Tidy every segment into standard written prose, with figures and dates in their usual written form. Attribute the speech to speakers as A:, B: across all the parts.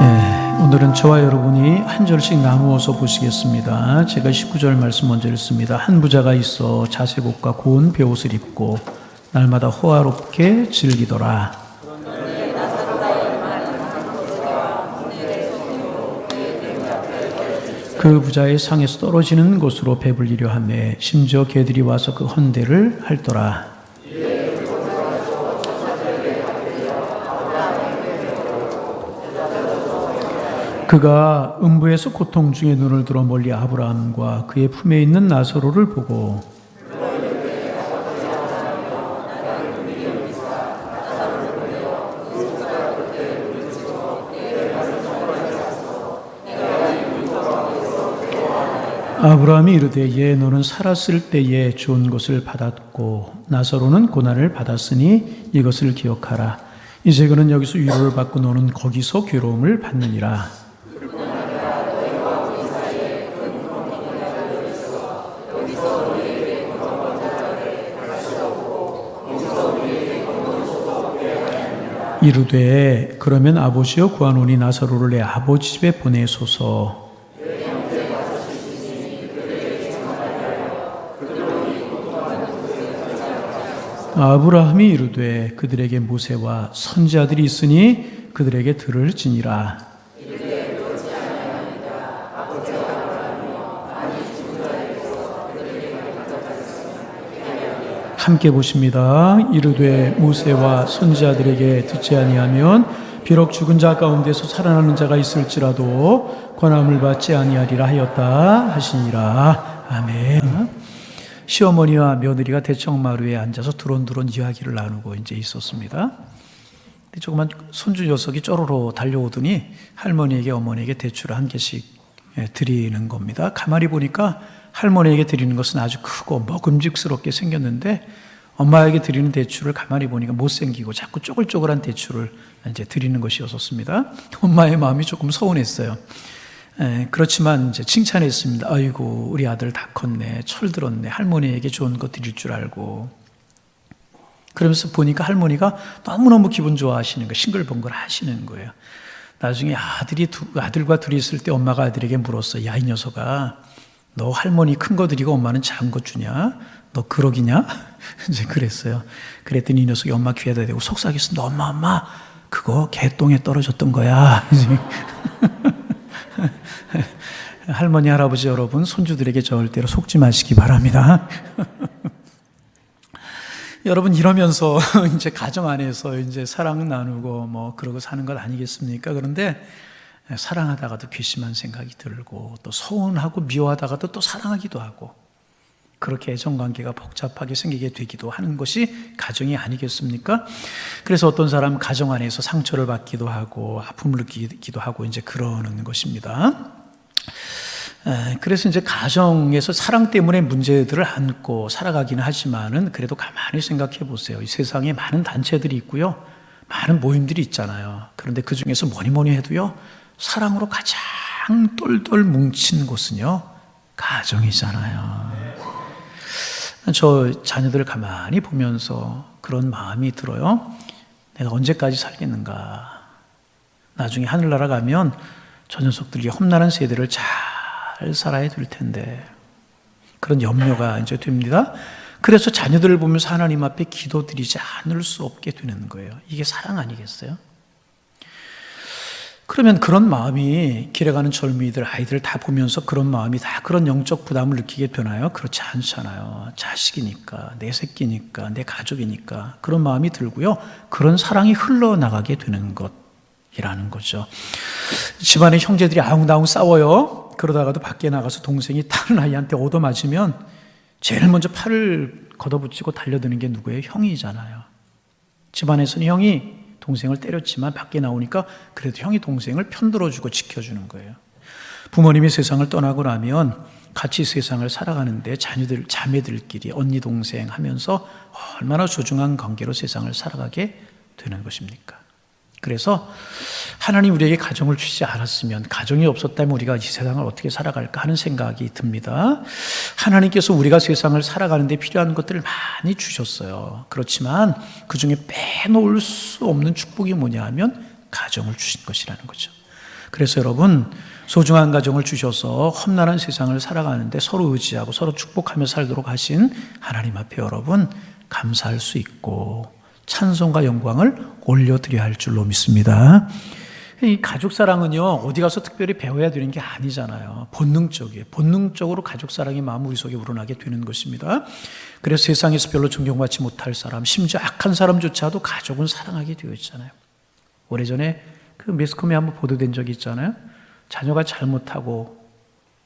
A: 오늘은 저와 여러분이 한 절씩 나누어서 보시겠습니다. 제가 19절 말씀 먼저 읽습니다. 한 부자가 있어 자색 옷과 고운 베옷을 입고 날마다 호화롭게 즐기더라. 그 부자의 상에서 떨어지는 곳으로 배불리려 하매 심지어 개들이 와서 그 헌대를 핥더라. 그가 음부에서 고통 중에 눈을 들어 멀리 아브라함과 그의 품에 있는 나사로를 보고 아브라함이 이르되 예 너는 살았을 때에 좋은 것을 받았고 나사로는 고난을 받았으니 이것을 기억하라. 이제 그는 여기서 위로를 받고 너는 거기서 괴로움을 받느니라. 이르되 그러면 아버지여 구하노니 나사로를 내 아버지 집에 보내소서. 아브라함이 이르되 그들에게 모세와 선지자들이 있으니 그들에게 들을지니라. 함께 보십니다. 이르되 모세와 선지자들에게 듣지 아니하면 비록 죽은 자 가운데서 살아나는 자가 있을지라도 권함을 받지 아니하리라 하였다 하시니라. 아멘. 시어머니와 며느리가 대청마루에 앉아서 두런두런 이야기를 나누고 이제 있었습니다. 조그만 손주 녀석이 쪼로로 달려오더니 할머니에게 어머니에게 대출을 한 개씩 드리는 겁니다. 가만히 보니까 할머니에게 드리는 것은 아주 크고 먹음직스럽게 생겼는데 엄마에게 드리는 대출을 가만히 보니까 못생기고 자꾸 쪼글쪼글한 대출을 이제 드리는 것이었습니다. 엄마의 마음이 조금 서운했어요. 그렇지만 이제 칭찬했습니다. 아이고 우리 아들 다 컸네, 철들었네, 할머니에게 좋은 거 드릴 줄 알고. 그러면서 보니까 할머니가 너무너무 기분 좋아하시는 거예요. 싱글벙글 하시는 거예요. 나중에 아들과 둘이 있을 때 엄마가 아들에게 물었어. 야 이 녀석아, 너 할머니 큰 거 드리고 엄마는 작은 거 주냐? 너 그러기냐? 이제 그랬어요. 그랬더니 이 녀석이 엄마 귀에다 대고 속삭였습니다. 엄마 그거 개똥에 떨어졌던 거야. 할머니 할아버지 여러분, 손주들에게 절대로 속지 마시기 바랍니다. 여러분 이러면서 이제 가정 안에서 이제 사랑 나누고 뭐 그러고 사는 것 아니겠습니까? 그런데 사랑하다가도 괘씸한 생각이 들고 또 서운하고 미워하다가도 또 사랑하기도 하고 그렇게 애정관계가 복잡하게 생기게 되기도 하는 것이 가정이 아니겠습니까? 그래서 어떤 사람은 가정 안에서 상처를 받기도 하고 아픔을 느끼기도 하고 이제 그러는 것입니다. 그래서 이제 가정에서 사랑 때문에 문제들을 안고 살아가기는 하지만은 그래도 가만히 생각해 보세요. 이 세상에 많은 단체들이 있고요. 많은 모임들이 있잖아요. 그런데 그 중에서 뭐니 해도요. 사랑으로 가장 똘똘 뭉친 곳은요. 가정이잖아요. 저 자녀들을 가만히 보면서 그런 마음이 들어요. 내가 언제까지 살겠는가. 나중에 하늘나라 가면 저 녀석들이 험난한 세대를 잘 살아야 될 텐데 그런 염려가 이제 됩니다. 그래서 자녀들을 보면서 하나님 앞에 기도드리지 않을 수 없게 되는 거예요. 이게 사랑 아니겠어요? 그러면 그런 마음이 길에 가는 젊은이들, 아이들 다 보면서 그런 마음이 다 그런 영적 부담을 느끼게 되나요? 그렇지 않잖아요. 자식이니까, 내 새끼니까, 내 가족이니까 그런 마음이 들고요. 그런 사랑이 흘러나가게 되는 것이라는 거죠. 집안의 형제들이 아웅다웅 싸워요. 그러다가도 밖에 나가서 동생이 다른 아이한테 얻어맞으면 제일 먼저 팔을 걷어붙이고 달려드는 게 누구예요? 형이잖아요. 집안에서는 형이 동생을 때렸지만 밖에 나오니까 그래도 형이 동생을 편들어주고 지켜주는 거예요. 부모님이 세상을 떠나고 나면 같이 세상을 살아가는데 자매들끼리 언니 동생 하면서 얼마나 소중한 관계로 세상을 살아가게 되는 것입니까? 그래서 하나님 우리에게 가정을 주시지 않았으면, 가정이 없었다면 우리가 이 세상을 어떻게 살아갈까 하는 생각이 듭니다. 하나님께서 우리가 세상을 살아가는 데 필요한 것들을 많이 주셨어요. 그렇지만 그 중에 빼놓을 수 없는 축복이 뭐냐 하면 가정을 주신 것이라는 거죠. 그래서 여러분, 소중한 가정을 주셔서 험난한 세상을 살아가는데 서로 의지하고 서로 축복하며 살도록 하신 하나님 앞에 여러분 감사할 수 있고 찬송과 영광을 올려드려야 할 줄로 믿습니다. 이 가족 사랑은요, 어디 가서 특별히 배워야 되는 게 아니잖아요. 본능적이에요. 본능적으로 가족 사랑의 마음 우리 속에 우러나게 되는 것입니다. 그래서 세상에서 별로 존경받지 못할 사람, 심지어 악한 사람조차도 가족은 사랑하게 되어 있잖아요. 오래전에 그 매스컴에 한번 보도된 적이 있잖아요. 자녀가 잘못하고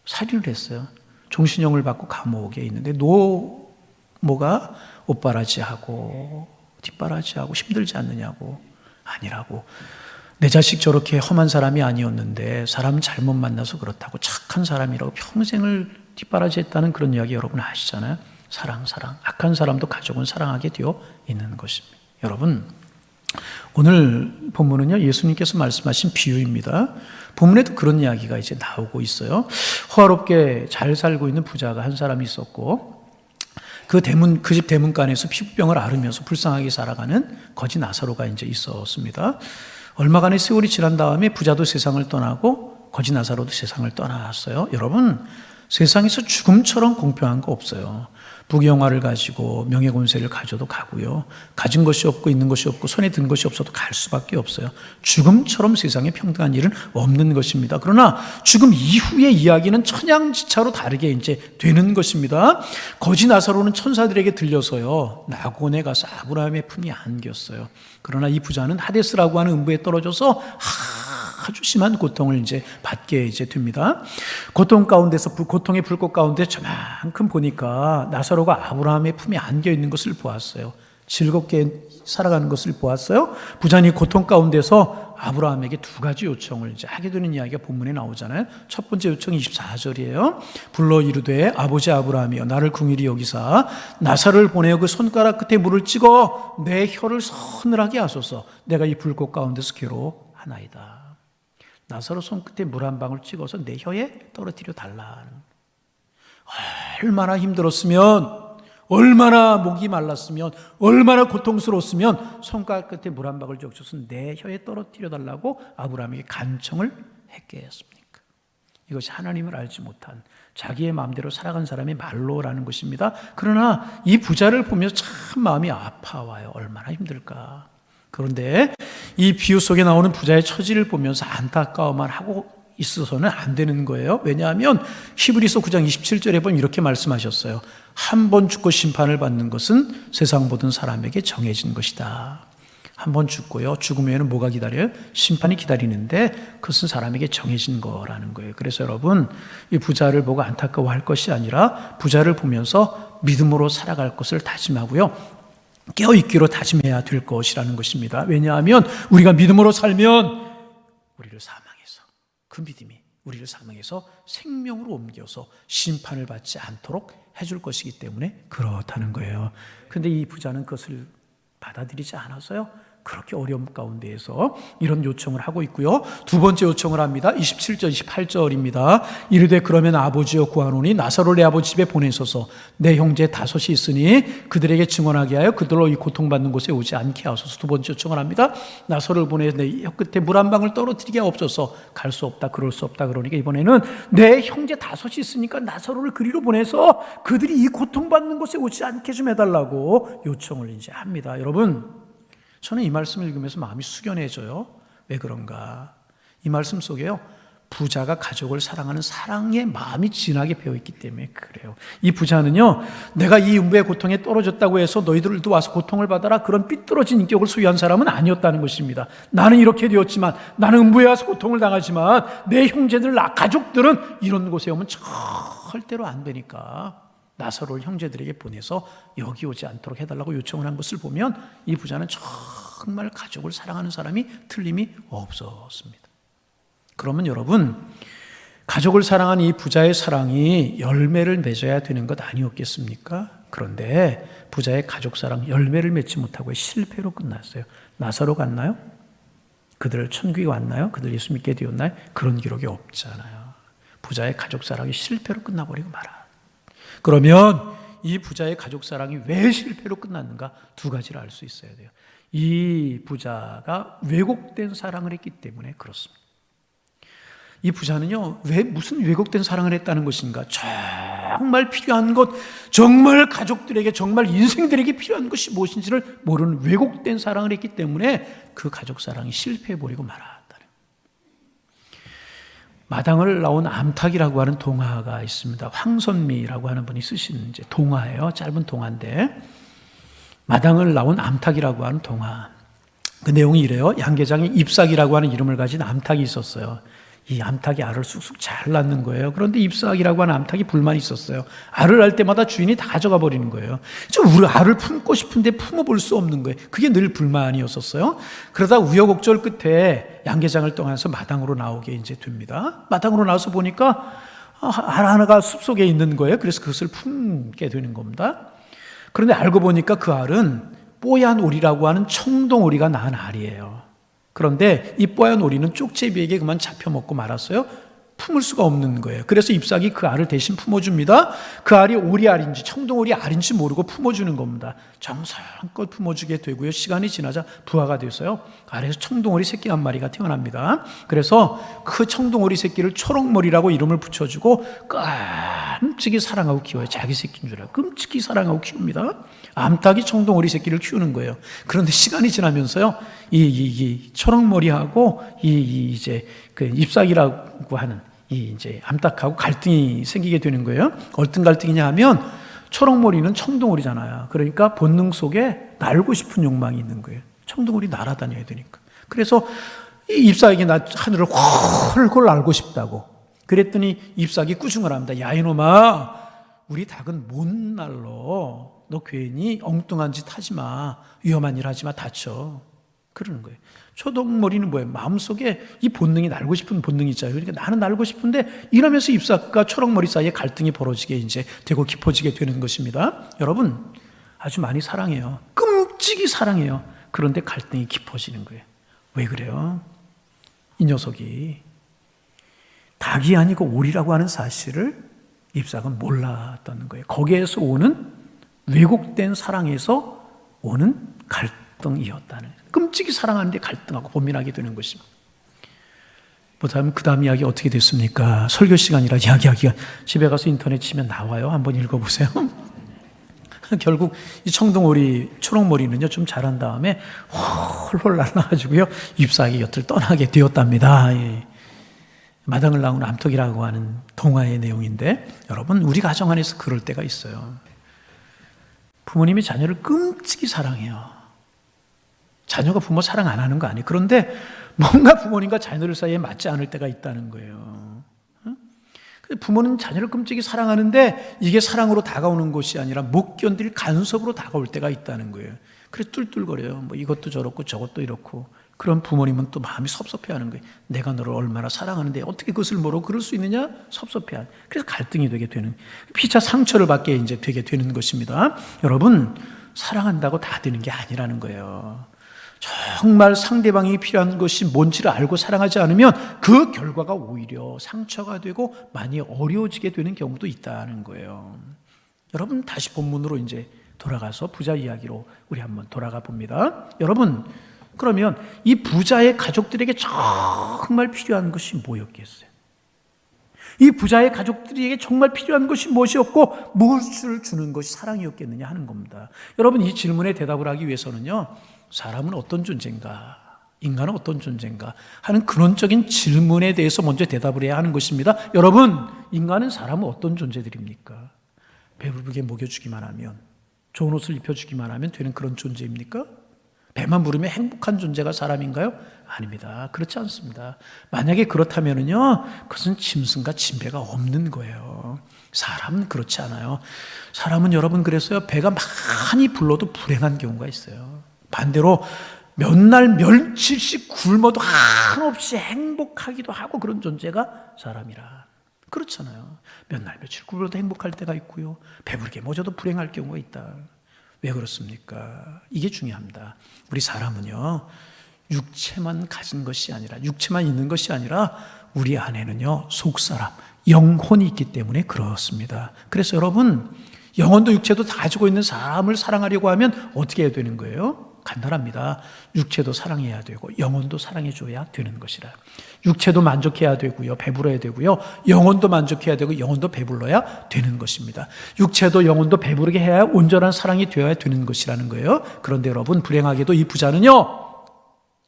A: 살인을 했어요. 종신형을 받고 감옥에 있는데 노모가 옷바라지하고 뒷바라지하고 힘들지 않느냐고. 아니라고. 내 자식 저렇게 험한 사람이 아니었는데 사람 잘못 만나서 그렇다고 착한 사람이라고 평생을 뒷바라지했다는 그런 이야기 여러분 아시잖아요. 사랑. 악한 사람도 가족은 사랑하게 되어 있는 것입니다. 여러분, 오늘 본문은요, 예수님께서 말씀하신 비유입니다. 본문에도 그런 이야기가 이제 나오고 있어요. 호화롭게 잘 살고 있는 부자가 한 사람이 있었고, 그 집 대문간에서 피부병을 앓으면서 불쌍하게 살아가는 거지 나사로가 이제 있었습니다. 얼마간의 세월이 지난 다음에 부자도 세상을 떠나고 거지 나사로도 세상을 떠났어요. 여러분, 세상에서 죽음처럼 공평한 거 없어요. 부귀영화를 가지고 명예권세를 가져도 가고요. 가진 것이 없고 있는 것이 없고 손에 든 것이 없어도 갈 수밖에 없어요. 죽음처럼 세상에 평등한 일은 없는 것입니다. 그러나 죽음 이후의 이야기는 천양지차로 다르게 이제 되는 것입니다. 거지 나사로는 천사들에게 들려서요, 낙원에 가서 아브라함의 품이 안겼어요. 그러나 이 부자는 하데스라고 하는 음부에 떨어져서 아주 심한 고통을 이제 받게 이제 됩니다. 고통 가운데서 고통의 불꽃 가운데 저만큼 보니까 나사로가 아브라함의 품에 안겨 있는 것을 보았어요. 즐겁게 살아가는 것을 보았어요. 부자는 고통 가운데서 아브라함에게 두 가지 요청을 이제 하게 되는 이야기가 본문에 나오잖아요. 첫 번째 요청이 24절이에요. 불러 이르되 아버지 아브라함이여 나를 긍휼히 여기사 나사로를 보내어 그 손가락 끝에 물을 찍어 내 혀를 서늘하게 하소서. 내가 이 불꽃 가운데서 괴로워하나이다. 나사로 손끝에 물 한 방울 찍어서 내 혀에 떨어뜨려 달라. 얼마나 힘들었으면, 얼마나 목이 말랐으면, 얼마나 고통스러웠으면 손가락 끝에 물 한 방울 적셔서 내 혀에 떨어뜨려 달라고 아브라함에게 간청을 했겠습니까? 이것이 하나님을 알지 못한 자기의 마음대로 살아간 사람의 말로라는 것입니다. 그러나 이 부자를 보면서 참 마음이 아파와요. 얼마나 힘들까. 그런데 이 비유 속에 나오는 부자의 처지를 보면서 안타까워만 하고 있어서는 안 되는 거예요. 왜냐하면 히브리서 9장 27절에 보면 이렇게 말씀하셨어요. 한 번 죽고 심판을 받는 것은 세상 모든 사람에게 정해진 것이다. 한 번 죽고요, 죽음 후에는 뭐가 기다려요? 심판이 기다리는데 그것은 사람에게 정해진 거라는 거예요. 그래서 여러분, 이 부자를 보고 안타까워할 것이 아니라 부자를 보면서 믿음으로 살아갈 것을 다짐하고요, 깨어있기로 다짐해야 될 것이라는 것입니다. 왜냐하면 우리가 믿음으로 살면 우리를 사망해서, 그 믿음이 우리를 사망해서 생명으로 옮겨서 심판을 받지 않도록 해줄 것이기 때문에 그렇다는 거예요. 그런데 이 부자는 그것을 받아들이지 않아서요, 그렇게 어려움 가운데에서 이런 요청을 하고 있고요. 두 번째 요청을 합니다. 27절, 28절입니다. 이르되 그러면 아버지여 구하노니 나사로를 내 아버지 집에 보내소서. 내 형제 다섯이 있으니 그들에게 증언하게 하여 그들로 이 고통받는 곳에 오지 않게 하소서. 두 번째 요청을 합니다. 나사로를 보내서 내 혀 끝에 물 한 방울 떨어뜨리게 없어서. 갈 수 없다, 그럴 수 없다. 그러니까 이번에는 내 형제 다섯이 있으니까 나사로를 그리로 보내서 그들이 이 고통받는 곳에 오지 않게 좀 해달라고 요청을 이제 합니다. 여러분, 저는 이 말씀을 읽으면서 마음이 숙연해져요. 왜 그런가? 이 말씀 속에요, 부자가 가족을 사랑하는 사랑의 마음이 진하게 배어있기 때문에 그래요. 이 부자는요, 내가 이 음부의 고통에 떨어졌다고 해서 너희들도 와서 고통을 받아라, 그런 삐뚤어진 인격을 소유한 사람은 아니었다는 것입니다. 나는 이렇게 되었지만, 나는 음부에 와서 고통을 당하지만 내 형제들, 가족들은 이런 곳에 오면 절대로 안 되니까 나사로를 형제들에게 보내서 여기 오지 않도록 해달라고 요청을 한 것을 보면 이 부자는 정말 가족을 사랑하는 사람이 틀림이 없었습니다. 그러면 여러분, 가족을 사랑하는 이 부자의 사랑이 열매를 맺어야 되는 것 아니었겠습니까? 그런데 부자의 가족 사랑 열매를 맺지 못하고 실패로 끝났어요. 나사로 갔나요? 그들 천국에 왔나요? 그들 예수 믿게 되었나요? 그런 기록이 없잖아요. 부자의 가족 사랑이 실패로 끝나버리고 말아. 그러면 이 부자의 가족 사랑이 왜 실패로 끝났는가? 두 가지를 알 수 있어야 돼요. 이 부자가 왜곡된 사랑을 했기 때문에 그렇습니다. 이 부자는요, 왜 무슨 왜곡된 사랑을 했다는 것인가? 정말 필요한 것, 정말 가족들에게, 정말 인생들에게 필요한 것이 무엇인지를 모르는 왜곡된 사랑을 했기 때문에 그 가족 사랑이 실패해버리고 말았다는. 마당을 나온 암탉이라고 하는 동화가 있습니다. 황선미라고 하는 분이 쓰신 이제 동화예요. 짧은 동화인데, 마당을 나온 암탉이라고 하는 동화. 그 내용이 이래요. 양계장에 잎삭이라고 하는 이름을 가진 암탉이 있었어요. 이 암탉이 알을 쑥쑥 잘 낳는 거예요. 그런데 잎삭이라고 하는 암탉이 불만이 있었어요. 알을 낳을 때마다 주인이 다 가져가 버리는 거예요. 우리 알을 품고 싶은데 품어볼 수 없는 거예요. 그게 늘 불만이었었어요. 그러다 우여곡절 끝에 양계장을 떠나서 마당으로 나오게 이제 됩니다. 마당으로 나와서 보니까 알 하나가 숲속에 있는 거예요. 그래서 그것을 품게 되는 겁니다. 그런데 알고 보니까 그 알은 뽀얀 오리라고 하는 청동오리가 낳은 알이에요. 그런데 이 뽀얀 오리는 쪽제비에게 그만 잡혀먹고 말았어요. 품을 수가 없는 거예요. 그래서 잎삭이 그 알을 대신 품어줍니다. 그 알이 오리 알인지 청동오리 알인지 모르고 품어주는 겁니다. 정성껏 품어주게 되고요. 시간이 지나자 부화가 돼서요, 알에서 청동오리 새끼 한 마리가 태어납니다. 그래서 그 청동오리 새끼를 초록머리라고 이름을 붙여주고 끔찍이 사랑하고 키워요. 자기 새끼인 줄 알고 끔찍이 사랑하고 키웁니다. 암탉이 청동오리 새끼를 키우는 거예요. 그런데 시간이 지나면서요, 이 초록머리하고 이제 그 잎삭이라고 하는 이 이제 암탉하고 갈등이 생기게 되는 거예요. 어떤 갈등이냐 하면, 초록머리는 청동오리잖아요. 그러니까 본능 속에 날고 싶은 욕망이 있는 거예요. 청동오리 날아다녀야 되니까. 그래서 이 잎삭에게 하늘을 훨훨 날고 싶다고. 그랬더니 잎삭이 꾸중을 합니다. 야, 이놈아, 우리 닭은 못 날러. 너 괜히 엉뚱한 짓 하지 마. 위험한 일 하지 마. 다쳐. 그러는 거예요. 초록머리는 뭐예요? 마음속에 이 본능이, 날고 싶은 본능이 있잖아요. 그러니까 나는 날고 싶은데, 이러면서 잎삭과 초록머리 사이에 갈등이 벌어지게 이제 되고 깊어지게 되는 것입니다. 여러분, 아주 많이 사랑해요. 끔찍이 사랑해요. 그런데 갈등이 깊어지는 거예요. 왜 그래요? 이 녀석이 닭이 아니고 오리라고 하는 사실을 잎삭은 몰랐다는 거예요. 거기에서 오는 왜곡된 사랑에서 오는 갈등이었다는 거예요. 끔찍이 사랑하는데 갈등하고 고민하게 되는 것입니다. 못하면 그 다음 이야기 어떻게 됐습니까? 설교 시간이라 이야기하기가, 집에 가서 인터넷 치면 나와요. 한번 읽어보세요. 결국 이 청동오리, 초록머리는요, 좀 자란 다음에 홀홀 날아가지고요, 잎삭이 곁을 떠나게 되었답니다. 예. 마당을 나온 암탉이라고 하는 동화의 내용인데, 여러분, 우리 가정 안에서 그럴 때가 있어요. 부모님이 자녀를 끔찍이 사랑해요. 자녀가 부모 사랑 안 하는 거 아니에요. 그런데 뭔가 부모님과 자녀들 사이에 맞지 않을 때가 있다는 거예요. 부모는 자녀를 끔찍이 사랑하는데 이게 사랑으로 다가오는 것이 아니라 못 견딜 간섭으로 다가올 때가 있다는 거예요. 그래서 뚫뚫거려요. 뭐 이것도 저렇고 저것도 이렇고. 그런 부모님은 또 마음이 섭섭해하는 거예요. 내가 너를 얼마나 사랑하는데 어떻게 그것을 모르고 그럴 수 있느냐? 섭섭해하는. 그래서 갈등이 되게 되는, 피차 상처를 받게 이제 되게 되는 것입니다. 여러분, 사랑한다고 다 되는 게 아니라는 거예요. 정말 상대방이 필요한 것이 뭔지를 알고 사랑하지 않으면 그 결과가 오히려 상처가 되고 많이 어려워지게 되는 경우도 있다는 거예요. 여러분, 다시 본문으로 이제 돌아가서 부자 이야기로 우리 한번 돌아가 봅니다. 여러분, 그러면 이 부자의 가족들에게 정말 필요한 것이 뭐였겠어요? 이 부자의 가족들에게 정말 필요한 것이 무엇이었고 무엇을 주는 것이 사랑이었겠느냐 하는 겁니다. 여러분, 이 질문에 대답을 하기 위해서는요, 사람은 어떤 존재인가, 인간은 어떤 존재인가 하는 근원적인 질문에 대해서 먼저 대답을 해야 하는 것입니다. 여러분, 인간은, 사람은 어떤 존재들입니까? 배부르게 먹여주기만 하면, 좋은 옷을 입혀주기만 하면 되는 그런 존재입니까? 배만 부르면 행복한 존재가 사람인가요? 아닙니다. 그렇지 않습니다. 만약에 그렇다면요, 그것은 짐승과 진배가 없는 거예요. 사람은 그렇지 않아요. 사람은 여러분, 그래서요, 배가 많이 불러도 불행한 경우가 있어요. 반대로 몇 날 며칠씩 굶어도 한없이 행복하기도 하고 그런 존재가 사람이라. 그렇잖아요. 몇 날 며칠 굶어도 행복할 때가 있고요, 배부르게 먹어도 불행할 경우가 있다. 왜 그렇습니까? 이게 중요합니다. 우리 사람은요, 육체만 가진 것이 아니라, 육체만 있는 것이 아니라 우리 안에는요, 속사람, 영혼이 있기 때문에 그렇습니다. 그래서 여러분, 영혼도 육체도 다 가지고 있는 사람을 사랑하려고 하면 어떻게 해야 되는 거예요? 간단합니다. 육체도 사랑해야 되고 영혼도 사랑해줘야 되는 것이라. 육체도 만족해야 되고요, 배불러야 되고요, 영혼도 만족해야 되고 영혼도 배불러야 되는 것입니다. 육체도 영혼도 배부르게 해야 온전한 사랑이 되어야 되는 것이라는 거예요. 그런데 여러분, 불행하게도 이 부자는요,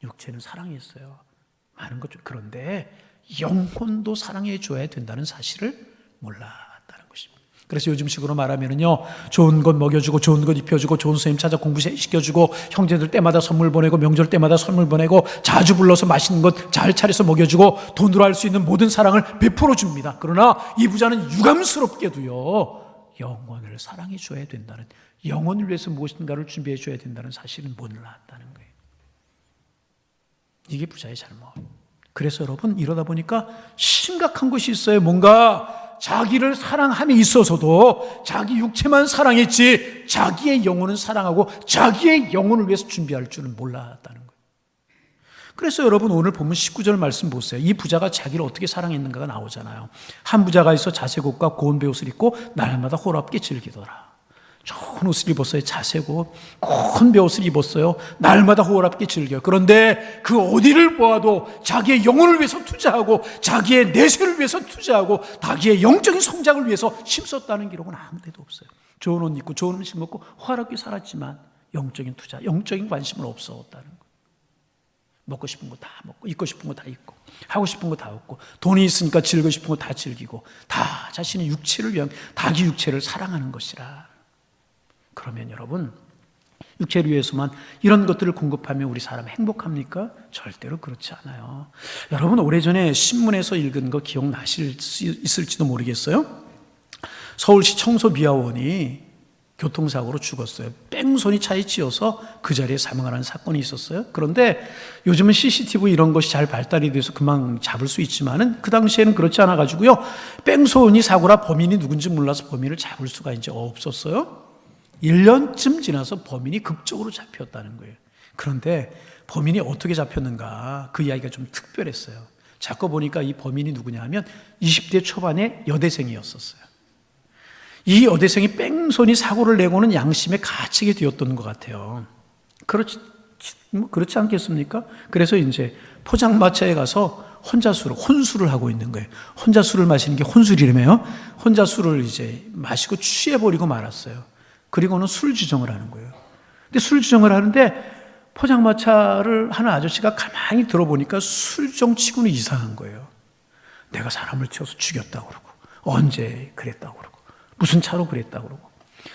A: 육체는 사랑했어요, 많은 것 중. 그런데 영혼도 사랑해줘야 된다는 사실을 몰랐다는 것입니다. 그래서 요즘식으로 말하면요, 좋은 것 먹여주고 좋은 것 입혀주고 좋은 선생님 찾아 공부시켜주고 형제들 때마다 선물 보내고 명절 때마다 선물 보내고 자주 불러서 맛있는 것 잘 차려서 먹여주고 돈으로 할 수 있는 모든 사랑을 베풀어 줍니다. 그러나 이 부자는 유감스럽게도요, 영혼을 사랑해 줘야 된다는, 영혼을 위해서 무엇인가를 준비해 줘야 된다는 사실은 몰랐다는 거예요. 이게 부자의 잘못. 그래서 여러분, 이러다 보니까 심각한 것이 있어요. 뭔가 자기를 사랑함에 있어서도 자기 육체만 사랑했지 자기의 영혼은 사랑하고 자기의 영혼을 위해서 준비할 줄은 몰랐다는 거예요. 그래서 여러분, 오늘 보면 19절 말씀 보세요. 이 부자가 자기를 어떻게 사랑했는가가 나오잖아요. 한 부자가 있어 자색 옷과 고운 베옷을 입고 날마다 호랍게 즐기더라. 좋은 옷을 입었어요. 자세고 고운 베옷을 입었어요. 날마다 호랍게 즐겨요. 그런데 그 어디를 보아도 자기의 영혼을 위해서 투자하고 자기의 내세를 위해서 투자하고 자기의 영적인 성장을 위해서 힘썼다는 기록은 아무 데도 없어요. 좋은 옷 입고 좋은 음식 먹고 호랍게 살았지만 영적인 투자, 영적인 관심은 없었다는 거예요. 먹고 싶은 거 다 먹고 입고 싶은 거 다 입고 하고 싶은 거 다 하고 돈이 있으니까 즐기고 싶은 거 다 즐기고 다 자신의 육체를 위한 자기 육체를 사랑하는 것이라. 그러면 여러분, 육체를 위해서만 이런 것들을 공급하면 우리 사람 행복합니까? 절대로 그렇지 않아요. 여러분, 오래전에 신문에서 읽은 거 기억나실 수 있을지도 모르겠어요. 서울시 청소비화원이 교통사고로 죽었어요. 뺑소니 차에 치여서 그 자리에 사망하는 사건이 있었어요. 그런데 요즘은 CCTV 이런 것이 잘 발달이 돼서 금방 잡을 수 있지만은 그 당시에는 그렇지 않아 가지고요, 뺑소니 사고라 범인이 누군지 몰라서 범인을 잡을 수가 이제 없었어요. 1년쯤 지나서 범인이 극적으로 잡혔다는 거예요. 그런데 범인이 어떻게 잡혔는가, 그 이야기가 좀 특별했어요. 자꾸 보니까 이 범인이 누구냐 하면 20대 초반의 여대생이었었어요. 이 여대생이 뺑소니 사고를 내고는 양심의 가책이 되었던 것 같아요. 그렇지 않겠습니까? 그래서 이제 포장마차에 가서 혼자 혼술을 하고 있는 거예요. 혼자 술을 마시는 게 혼술이라며요. 혼자 술을 이제 마시고 취해버리고 말았어요. 그리고는 술 주정을 하는 거예요. 근데 술 주정을 하는데 포장마차를 하는 아저씨가 가만히 들어보니까 술 주정 치고는 이상한 거예요. 내가 사람을 치워서 죽였다고 그러고, 언제 그랬다고 그러고, 무슨 차로 그랬다고 그러고,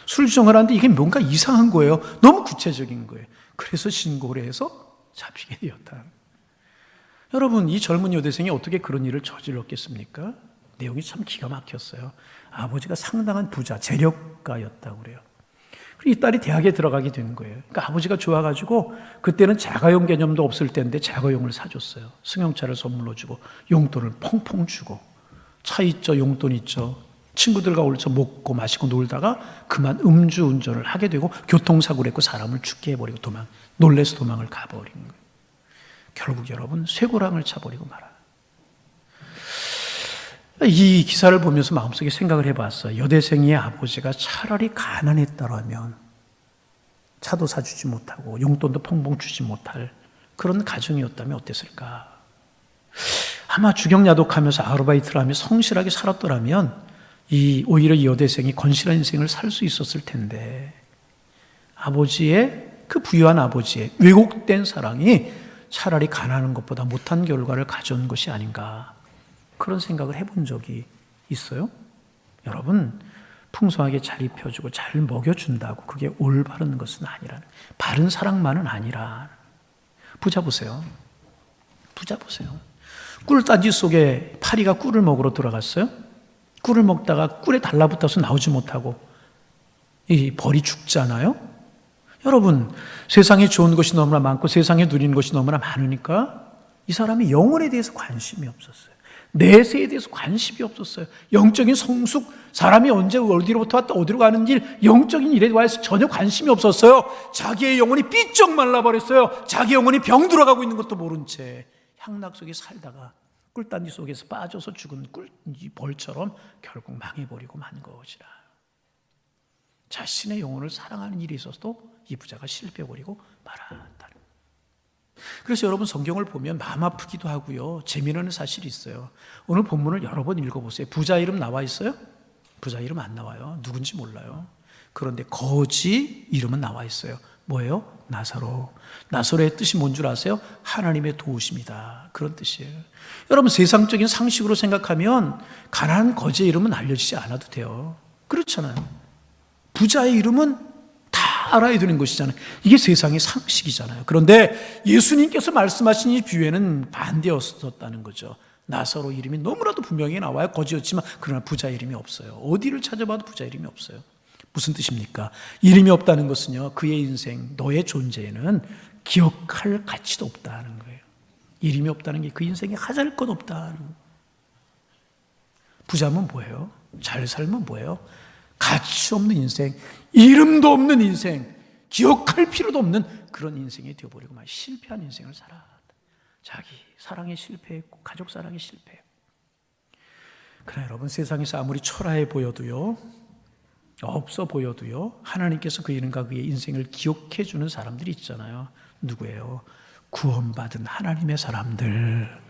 A: 술 주정을 하는데 이게 뭔가 이상한 거예요. 너무 구체적인 거예요. 그래서 신고를 해서 잡히게 되었다. 여러분, 이 젊은 여대생이 어떻게 그런 일을 저질렀겠습니까? 내용이 참 기가 막혔어요. 아버지가 상당한 부자, 재력가였다고 그래요. 이 딸이 대학에 들어가게 된 거예요. 그러니까 아버지가 좋아가지고 그때는 자가용 개념도 없을 때인데 자가용을 사줬어요. 승용차를 선물로 주고 용돈을 펑펑 주고, 차 있죠, 용돈 있죠. 친구들과 어울려서 먹고 마시고 놀다가 그만 음주운전을 하게 되고 교통사고를 했고 사람을 죽게 해버리고 놀래서 도망을 가버린 거예요. 결국 여러분, 쇠고랑을 차버리고 말아요. 이 기사를 보면서 마음속에 생각을 해봤어요. 여대생의 아버지가 차라리 가난했더라면 차도 사주지 못하고 용돈도 펑펑 주지 못할 그런 가정이었다면 어땠을까? 아마 주경야독하면서 아르바이트를 하며 성실하게 살았더라면 오히려 이 여대생이 건실한 인생을 살 수 있었을 텐데, 아버지의 그 부유한 아버지의 왜곡된 사랑이 차라리 가난한 것보다 못한 결과를 가져온 것이 아닌가, 그런 생각을 해본 적이 있어요. 여러분, 풍성하게 잘 입혀주고 잘 먹여준다고 그게 올바른 것은 아니라, 바른 사랑만은 아니라. 부자 보세요. 부자 보세요. 꿀단지 속에 파리가 꿀을 먹으러 들어갔어요. 꿀을 먹다가 꿀에 달라붙어서 나오지 못하고 이 벌이 죽잖아요. 여러분, 세상에 좋은 것이 너무나 많고 세상에 누리는 것이 너무나 많으니까 이 사람이 영혼에 대해서 관심이 없었어요. 내세에 대해서 관심이 없었어요. 영적인 성숙, 사람이 언제 어디로부터 왔다 어디로 가는 일, 영적인 일에 대해서 전혀 관심이 없었어요. 자기의 영혼이 삐쩍 말라버렸어요. 자기 영혼이 병들어가고 있는 것도 모른 채 향락 속에 살다가 꿀단지 속에서 빠져서 죽은 벌처럼 결국 망해버리고 만 것이라. 자신의 영혼을 사랑하는 일이 있어서도 이 부자가 실패해버리고 말았다는. 그래서 여러분 성경을 보면 마음 아프기도 하고요, 재미있는 사실이 있어요. 오늘 본문을 여러 번 읽어보세요. 부자 이름 나와 있어요? 부자 이름 안 나와요. 누군지 몰라요. 그런데 거지 이름은 나와 있어요. 뭐예요? 나사로. 나사로의 뜻이 뭔 줄 아세요? 하나님의 도우심이다, 그런 뜻이에요. 여러분 세상적인 상식으로 생각하면 가난한 거지의 이름은 알려지지 않아도 돼요. 그렇잖아요. 부자의 이름은 다 알아야 되는 것이잖아요. 이게 세상의 상식이잖아요. 그런데 예수님께서 말씀하신 이 비유에는 반대였었다는 거죠. 나사로 이름이 너무나도 분명히 나와요. 거지였지만 그러나 부자 이름이 없어요. 어디를 찾아봐도 부자 이름이 없어요. 무슨 뜻입니까? 이름이 없다는 것은요, 그의 인생, 너의 존재에는 기억할 가치도 없다는 거예요. 이름이 없다는 게 그 인생에 하잘 것 없다는 거예요. 부자면 뭐예요? 잘 살면 뭐예요? 가치 없는 인생, 이름도 없는 인생, 기억할 필요도 없는 그런 인생이 되어버리고 막 실패한 인생을 살아. 자기 사랑에 실패했고 가족 사랑에 실패했고. 그러나 여러분 세상에서 아무리 초라해 보여도요, 없어 보여도요, 하나님께서 그 이름과 그의 인생을 기억해 주는 사람들이 있잖아요. 누구예요? 구원받은 하나님의 사람들,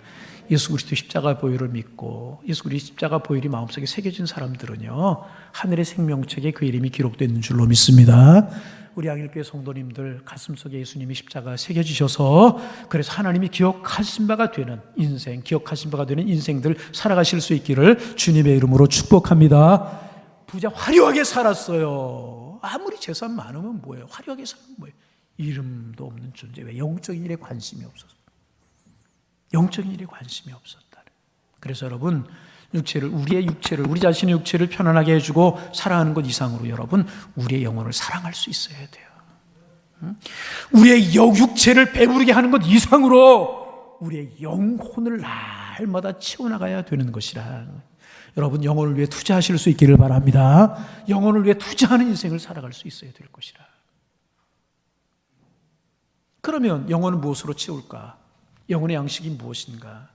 A: 예수 그리스도 십자가 보혈을 믿고 예수 그리스도 십자가 보혈이 마음속에 새겨진 사람들은요, 하늘의 생명책에 그 이름이 기록되어 있는 줄로 믿습니다. 우리 양일교회 성도님들 가슴속에 예수님이 십자가 새겨지셔서 그래서 하나님이 기억하신 바가 되는 인생, 기억하신 바가 되는 인생들 살아가실 수 있기를 주님의 이름으로 축복합니다. 부자 화려하게 살았어요. 아무리 재산 많으면 뭐예요? 화려하게 살면 뭐예요? 이름도 없는 존재. 왜? 영적인 일에 관심이 없어서. 영적인 일에 관심이 없었다는. 그래서 여러분 우리의 육체를, 우리 자신의 육체를 편안하게 해주고 사랑하는 것 이상으로 여러분 우리의 영혼을 사랑할 수 있어야 돼요. 우리의 육체를 배부르게 하는 것 이상으로 우리의 영혼을 날마다 채워나가야 되는 것이라. 여러분 영혼을 위해 투자하실 수 있기를 바랍니다. 영혼을 위해 투자하는 인생을 살아갈 수 있어야 될 것이라. 그러면 영혼은 무엇으로 채울까? 영혼의 양식이 무엇인가?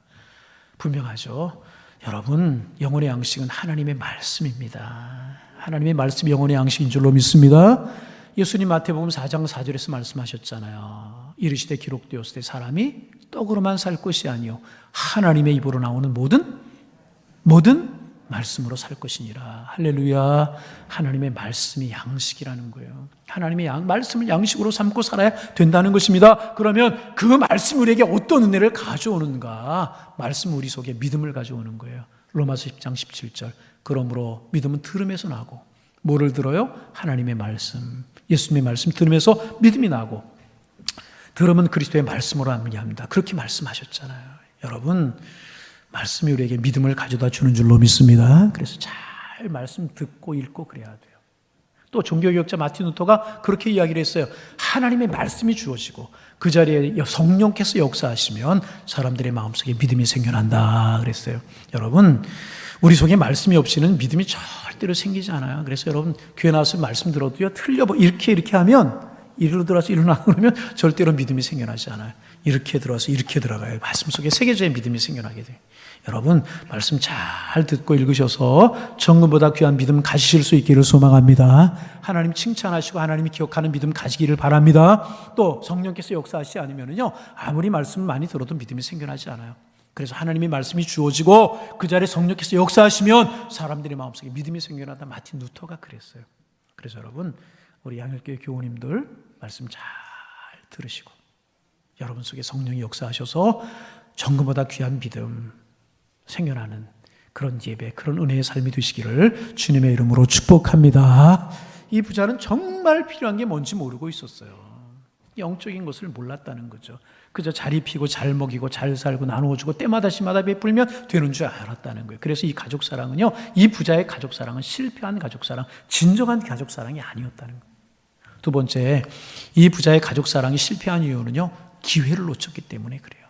A: 분명하죠. 여러분 영혼의 양식은 하나님의 말씀입니다. 하나님의 말씀이 영혼의 양식인 줄로 믿습니다. 예수님 마태복음 4장 4절에서 말씀하셨잖아요. 이르시되 기록되었으되 사람이 떡으로만 살 것이 아니요 하나님의 입으로 나오는 모든 말씀으로 살 것이니라. 할렐루야. 하나님의 말씀이 양식이라는 거예요. 하나님의 말씀을 양식으로 삼고 살아야 된다는 것입니다. 그러면 그 말씀이 우리에게 어떤 은혜를 가져오는가? 말씀 우리 속에 믿음을 가져오는 거예요. 로마서 10장 17절. 그러므로 믿음은 들음에서 나고, 뭐를 들어요? 하나님의 말씀, 예수님의 말씀 들음에서 믿음이 나고, 들음은 그리스도의 말씀으로 합니다. 그렇게 말씀하셨잖아요. 여러분 말씀이 우리에게 믿음을 가져다 주는 줄로 믿습니다. 그래서 잘 말씀 듣고 읽고 그래야 돼요. 또 종교개혁자 마틴 루터가 그렇게 이야기를 했어요. 하나님의 말씀이 주어지고 그 자리에 성령께서 역사하시면 사람들의 마음속에 믿음이 생겨난다 그랬어요. 여러분 우리 속에 말씀이 없이는 믿음이 절대로 생기지 않아요. 그래서 여러분 교회 나와서 말씀 들어도요, 이렇게 하면 이리로 들어와서 이리로 나가고 그러면 절대로 믿음이 생겨나지 않아요. 이렇게 들어와서 이렇게 들어가요. 말씀 속에 새겨져야 믿음이 생겨나게 돼요. 여러분 말씀 잘 듣고 읽으셔서 정금보다 귀한 믿음 가지실 수 있기를 소망합니다. 하나님 칭찬하시고 하나님이 기억하는 믿음 가지기를 바랍니다. 또 성령께서 역사하시지 않으면요, 아무리 말씀을 많이 들어도 믿음이 생겨나지 않아요. 그래서 하나님의 말씀이 주어지고 그 자리에 성령께서 역사하시면 사람들의 마음속에 믿음이 생겨나다. 마틴 루터가 그랬어요. 그래서 여러분 우리 양일교회 교우님들 말씀 잘 들으시고 여러분 속에 성령이 역사하셔서 정금보다 귀한 믿음 생겨나는 그런 예배, 그런 은혜의 삶이 되시기를 주님의 이름으로 축복합니다. 이 부자는 정말 필요한 게 뭔지 모르고 있었어요. 영적인 것을 몰랐다는 거죠. 그저 잘 입히고 잘 먹이고 잘 살고 나누어주고 때마다 시마다 베풀면 되는 줄 알았다는 거예요. 그래서 이 가족 사랑은요, 이 부자의 가족 사랑은 실패한 가족 사랑, 진정한 가족 사랑이 아니었다는 거예요. 두 번째, 이 부자의 가족 사랑이 실패한 이유는요, 기회를 놓쳤기 때문에 그래요.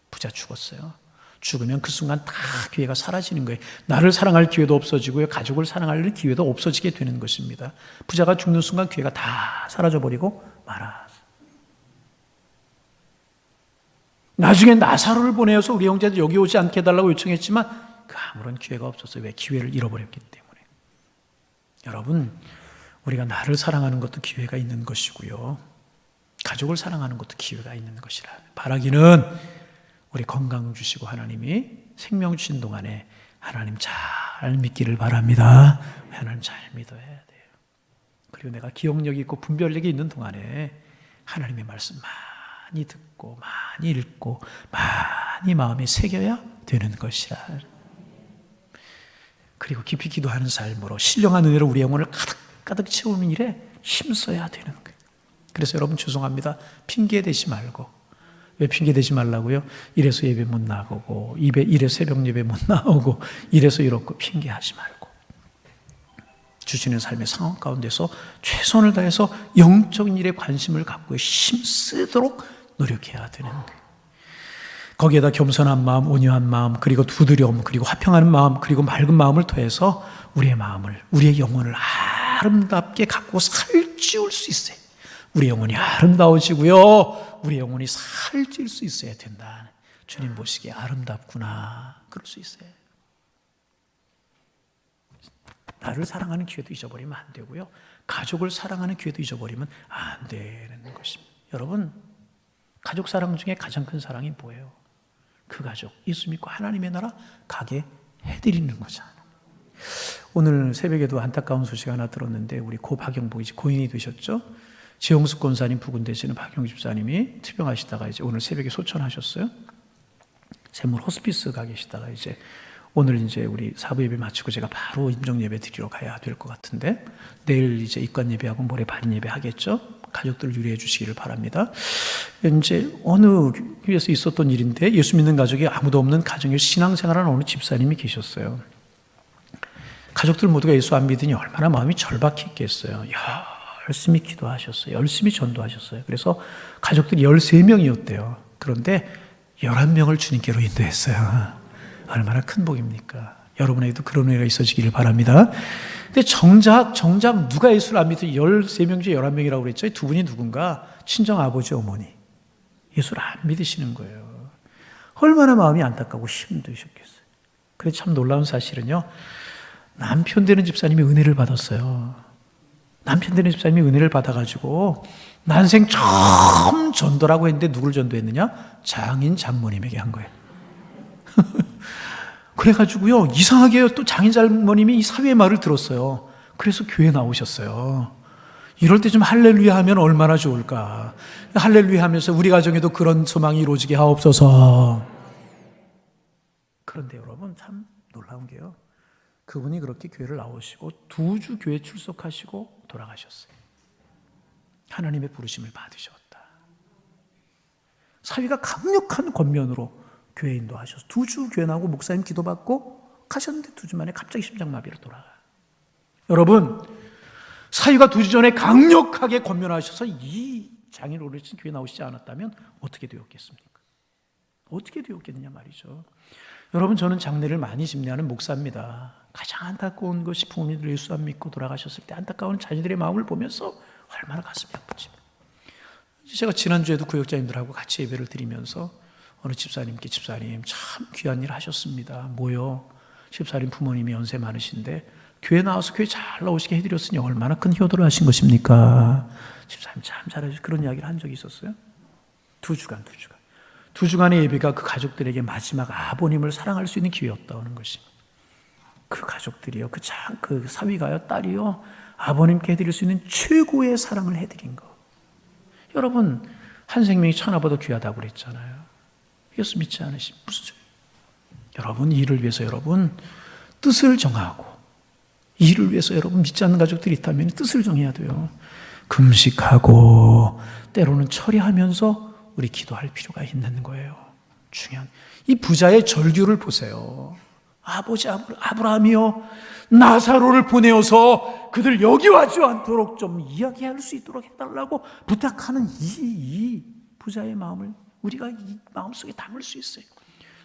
A: 부자 죽었어요. 죽으면 그 순간 다 기회가 사라지는 거예요. 나를 사랑할 기회도 없어지고요, 가족을 사랑할 기회도 없어지게 되는 것입니다. 부자가 죽는 순간 기회가 다 사라져버리고 말아. 나중에 나사로를 보내어서 우리 형제들 여기 오지 않게 해달라고 요청했지만 그 아무런 기회가 없었어요. 왜? 기회를 잃어버렸기 때문에. 여러분 우리가 나를 사랑하는 것도 기회가 있는 것이고요. 가족을 사랑하는 것도 기회가 있는 것이라. 바라기는 우리 건강 주시고 하나님이 생명 주신 동안에 하나님 잘 믿기를 바랍니다. 하나님 잘 믿어야 돼요. 그리고 내가 기억력이 있고 분별력이 있는 동안에 하나님의 말씀 많이 듣고 많이 읽고 많이 마음에 새겨야 되는 것이라. 그리고 깊이 기도하는 삶으로 신령한 은혜로 우리 영혼을 가득 채우는 일에 힘써야 되는 거예요. 그래서 여러분 죄송합니다. 핑계 대지 말고. 왜 핑계 대지 말라고요? 이래서 예배 못 나가고, 이래서 새벽 예배 못 나오고, 이래서 이렇고 핑계하지 말고 주시는 삶의 상황 가운데서 최선을 다해서 영적인 일에 관심을 갖고 힘쓰도록 노력해야 되는 거예요. 거기에다 겸손한 마음, 온유한 마음, 그리고 두드려움, 그리고 화평하는 마음, 그리고 맑은 마음을 더해서 우리의 마음을, 우리의 영혼을 아름답게 갖고 살찌울 수 있어요. 우리 영혼이 아름다워지고요, 우리 영혼이 살찔 수 있어야 된다. 주님 보시기에 아름답구나, 그럴 수 있어요. 나를 사랑하는 기회도 잊어버리면 안 되고요, 가족을 사랑하는 기회도 잊어버리면 안 되는 것입니다. 여러분, 가족 사랑 중에 가장 큰 사랑이 뭐예요? 그 가족, 예수 믿고 하나님의 나라 가게 해드리는 거잖아요. 오늘 새벽에도 안타까운 소식 하나 들었는데, 우리 고 박영복 고인이 되셨죠? 지영숙 권사님 부군 되시는 박영 집사님이 투병하시다가 이제 오늘 새벽에 소천하셨어요. 샘물 호스피스 가 계시다가 이제 오늘 이제 우리 사부 예배 마치고 제가 바로 임종 예배 드리러 가야 될 것 같은데, 내일 이제 입관 예배하고 모레 발인 예배 하겠죠? 가족들 유리해 주시기를 바랍니다. 이제 어느 교회에서 있었던 일인데, 예수 믿는 가족이 아무도 없는 가정에 신앙생활하는 어느 집사님이 계셨어요. 가족들 모두가 예수 안 믿으니 얼마나 마음이 절박했겠어요. 열심히 기도하셨어요. 열심히 전도하셨어요. 그래서 가족들이 13명이었대요. 그런데 11명을 주님께로 인도했어요. 얼마나 큰 복입니까? 여러분에게도 그런 은혜가 있어지기를 바랍니다. 근데 정작 누가 예수를 안 믿어서 13명 중에 11명이라고 그랬죠? 두 분이 누군가? 친정 아버지, 어머니. 예수를 안 믿으시는 거예요. 얼마나 마음이 안타깝고 힘드셨겠어요. 그런데 참 놀라운 사실은요, 남편 되는 집사님이 은혜를 받았어요. 남편 되는 집사님이 은혜를 받아가지고 난생 처음 전도라고 했는데 누굴 전도했느냐? 장인 장모님에게 한 거예요. 그래가지고요, 이상하게 또 장인 장모님이 이 사회의 말을 들었어요. 그래서 교회 나오셨어요. 이럴 때 좀 할렐루야 하면 얼마나 좋을까. 할렐루야 하면서 우리 가정에도 그런 소망이 이루어지게 하옵소서. 그런데 여러분, 참 놀라운 게요, 그분이 그렇게 교회를 나오시고 2주 교회 출석하시고 돌아가셨어요. 하나님의 부르심을 받으셨다. 사위가 강력한 권면으로 교회 인도하셔서 2주 교회 나오고 목사님 기도받고 가셨는데 2주 만에 갑자기 심장마비로 돌아가요. 여러분, 사위가 2주 전에 강력하게 권면하셔서 이 장인 어르신 교회 나오시지 않았다면 어떻게 되었겠습니까? 어떻게 되었겠느냐 말이죠. 여러분, 저는 장례를 많이 집례하는 목사입니다. 가장 안타까운 것이 부모님들 예수 안 믿고 돌아가셨을 때 안타까운 자녀들의 마음을 보면서 얼마나 가슴이 아프지. 제가 지난주에도 구역자님들하고 같이 예배를 드리면서 어느 집사님께, 집사님 참 귀한 일 하셨습니다. 뭐요? 집사님 부모님이 연세 많으신데 교회 나와서 교회 잘 나오시게 해드렸으니 얼마나 큰 효도를 하신 것입니까? 집사님 참 잘해주셔서 그런 이야기를 한 적이 있었어요. 2주간의 예배가 그 가족들에게 마지막 아버님을 사랑할 수 있는 기회였다는 것입니다. 그 가족들이요, 그 사위가요, 딸이요, 아버님께 해드릴 수 있는 최고의 사랑을 해드린 거. 여러분, 한 생명이 천하보다 귀하다고 그랬잖아요. 예수 믿지 않으시면 무슨 소리예요? 여러분, 이를 위해서 여러분 뜻을 정하고, 이를 위해서 여러분 믿지 않는 가족들이 있다면 뜻을 정해야 돼요. 금식하고 때로는 처리하면서 우리 기도할 필요가 있는 거예요. 중요한 이 부자의 절규를 보세요. 아버지 아브라함이요, 나사로를 보내어서 그들 여기 와지 않도록 좀 이야기할 수 있도록 해달라고 부탁하는 이 부자의 마음을 우리가 이 마음속에 담을 수 있어요.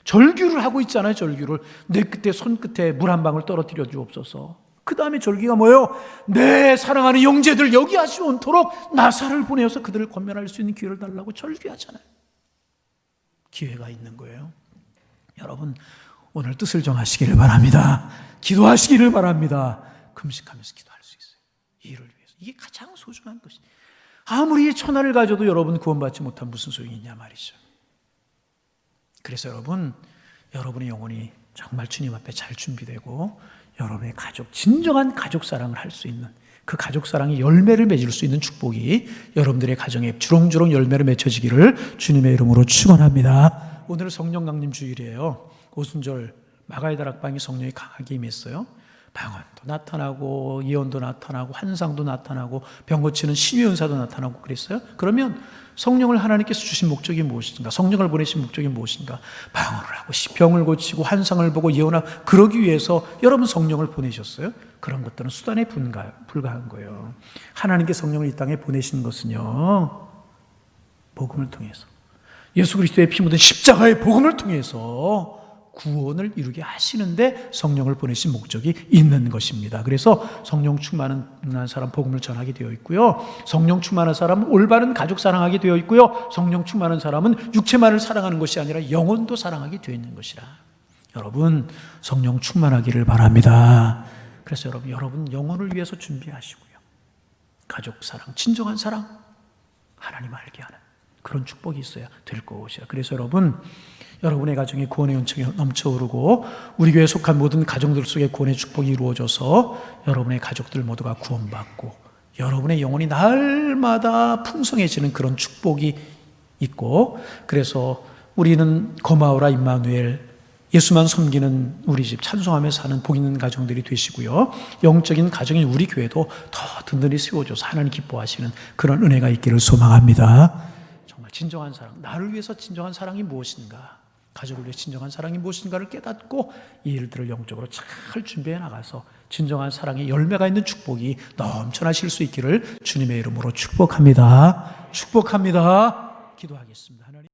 A: 절규를 하고 있잖아요. 절규를. 내 끝에 손끝에 물 한 방울 떨어뜨려 주옵소서. 그 다음에 절기가 뭐예요? 내 사랑하는 형제들 여기 와지 않도록 나사를 보내어서 그들을 권면할 수 있는 기회를 달라고 절규하잖아요. 기회가 있는 거예요. 여러분, 오늘 뜻을 정하시기를 바랍니다. 기도하시기를 바랍니다. 금식하면서 기도할 수 있어요. 이 일을 위해서. 이게 가장 소중한 것이. 아무리 천하를 가져도 여러분 구원받지 못한 무슨 소용이 있냐 말이죠. 그래서 여러분, 여러분의 영혼이 정말 주님 앞에 잘 준비되고 여러분의 가족, 진정한 가족 사랑을 할 수 있는, 그 가족 사랑이 열매를 맺을 수 있는 축복이 여러분들의 가정에 주렁주렁 열매를 맺혀지기를 주님의 이름으로 축원합니다. 오늘 성령 강림 주일이에요. 오순절 마가의 다락방에 성령이 강하게 임했어요. 방언도 나타나고 예언도 나타나고 환상도 나타나고 병 고치는 신의 은사도 나타나고 그랬어요. 그러면 성령을 하나님께서 주신 목적이 무엇인가? 성령을 보내신 목적이 무엇인가? 방언을 하고 병을 고치고 환상을 보고 예언하고 그러기 위해서 여러분 성령을 보내셨어요. 그런 것들은 수단에 불과한 거예요. 하나님께 성령을 이 땅에 보내신 것은요, 복음을 통해서, 예수 그리스도의 피 묻은 십자가의 복음을 통해서 구원을 이루게 하시는데 성령을 보내신 목적이 있는 것입니다. 그래서 성령 충만한 사람 복음을 전하게 되어 있고요. 성령 충만한 사람은 올바른 가족 사랑하게 되어 있고요. 성령 충만한 사람은 육체만을 사랑하는 것이 아니라 영혼도 사랑하게 되어 있는 것이라. 여러분 성령 충만하기를 바랍니다. 그래서 여러분 영혼을 위해서 준비하시고요. 가족 사랑, 진정한 사랑, 하나님 알게 하는 그런 축복이 있어야 될 것이라. 그래서 여러분의 가정에 구원의 은총이 넘쳐오르고 우리 교회에 속한 모든 가정들 속에 구원의 축복이 이루어져서 여러분의 가족들 모두가 구원받고 여러분의 영혼이 날마다 풍성해지는 그런 축복이 있고, 그래서 우리는 고마워라 임마누엘, 예수만 섬기는 우리 집 찬송하며 사는 복 있는 가정들이 되시고요. 영적인 가정인 우리 교회도 더 든든히 세워줘서 하나님 기뻐하시는 그런 은혜가 있기를 소망합니다. 정말 진정한 사랑, 나를 위해서 진정한 사랑이 무엇인가, 가족을 위해 진정한 사랑이 무엇인가를 깨닫고 이 일들을 영적으로 잘 준비해 나가서 진정한 사랑의 열매가 있는 축복이 넘쳐나실 수 있기를 주님의 이름으로 축복합니다. 축복합니다. 기도하겠습니다. 하나님.